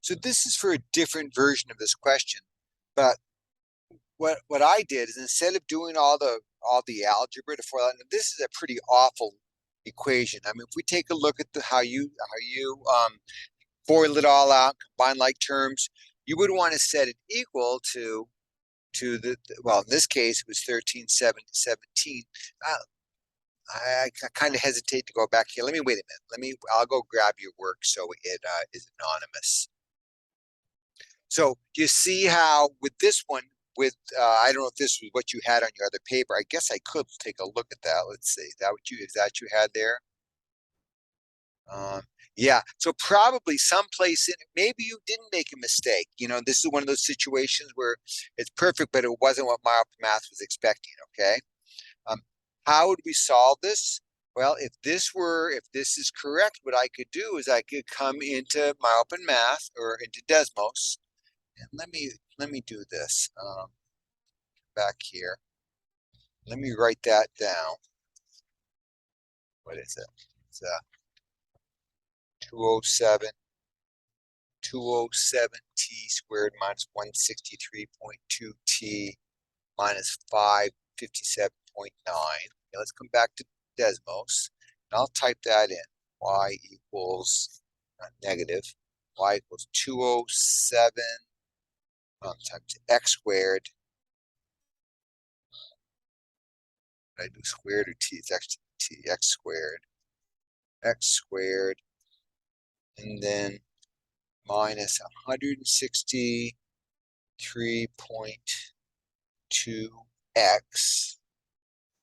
So this is for a different version of this question, but what I did is instead of doing all the algebra to formulate, this is a pretty awful equation. I mean, if we take a look at how you FOIL it all out, combine like terms, you would want to set it equal to well, in this case it was 13,717. I kind of hesitate to go back here. Let me wait a minute. I'll go grab your work so it is anonymous. So you see how with this one, I don't know if this was what you had on your other paper. I guess I could take a look at that. Let's see. Is that you had there? Yeah. So probably someplace in it, maybe you didn't make a mistake. This is one of those situations where it's perfect, but it wasn't what my math was expecting. Okay. How would we solve this? Well, if this is correct, what I could do is I could come into my open math or into Desmos, and let me do this. Back here. Let me write that down. What is it? It's 207t squared minus 163.2t minus 557.9. Okay, let's come back to Desmos, and I'll type that in. Y equals negative. Y equals 207 times x squared. Did I do squared or t? It's actually t. X squared, and then minus 163.2x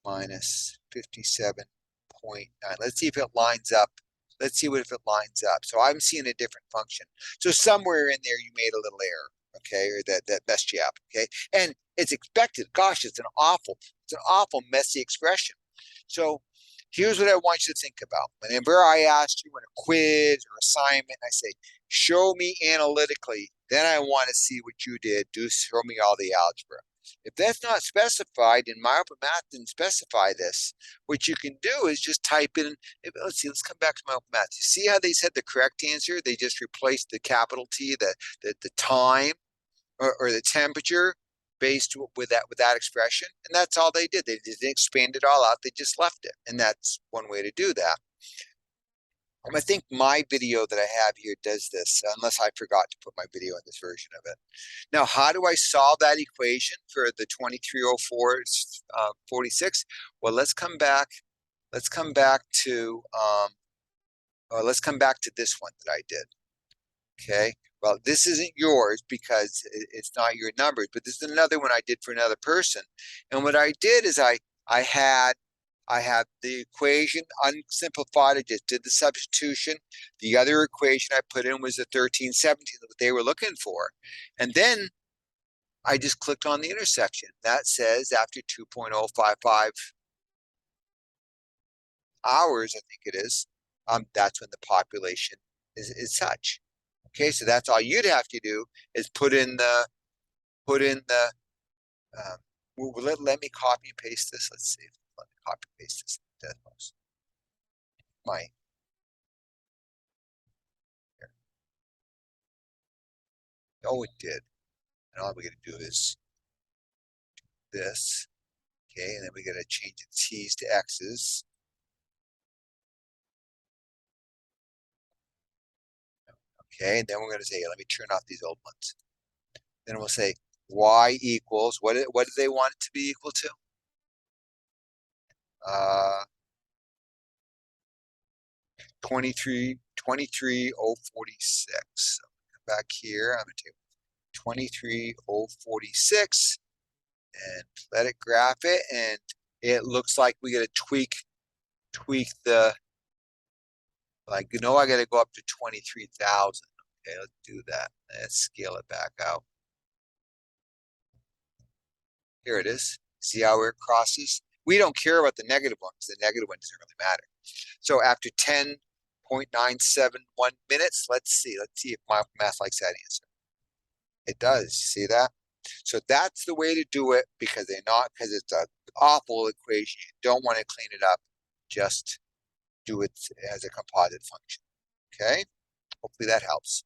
minus 57.9. Let's see if it lines up. Let's see if it lines up. So I'm seeing a different function. So somewhere in there you made a little error, okay, or that messed you up, okay? And it's expected. Gosh, it's an awful messy expression. So here's what I want you to think about. Whenever I ask you in a quiz or assignment, I say, show me analytically, then I want to see what you did. Show me all the algebra. If that's not specified, and my open math didn't specify this, what you can do is just type in, let's come back to my open math. You see how they said the correct answer? They just replaced the capital T, the time, or the temperature based with that expression, and that's all they did. They didn't expand it all out. They just left it, and that's one way to do that. I think my video that I have here does this, unless I forgot to put my video in this version of it. Now, how do I solve that equation for the 2304 46? Well, let's come back to let's come back to this one that I did. Okay. Well, this isn't yours because it's not your numbers, but this is another one I did for another person. And what I did is I had the equation unsimplified. I just did the substitution. The other equation I put in was the 1317 that they were looking for. And then I just clicked on the intersection. That says after 2.055 hours, I think it is, that's when the population is such. Okay, so that's all you'd have to do is put in the let me copy and paste this. Let's see if let me copy and paste this. Desmos. Here. Oh, it did. And all we gotta do is this. Okay, and then we gotta change the t's to x's. Okay, and then we're gonna say, let me turn off these old ones. Then we'll say y equals, what do they want it to be equal to? 23,046. So come back here, I'm gonna take 23,046 and let it graph it, and it looks like we gotta tweak the, like, I gotta go up to 23,000. Okay, let's do that. Let's scale it back out. Here it is. See how it crosses? We don't care about the negative one because the negative one doesn't really matter. So after 10.971 minutes, let's see if my math likes that answer. It does. See that? So that's the way to do it because it's an awful equation. You don't want to clean it up. Just do it as a composite function. Okay? Hopefully that helps.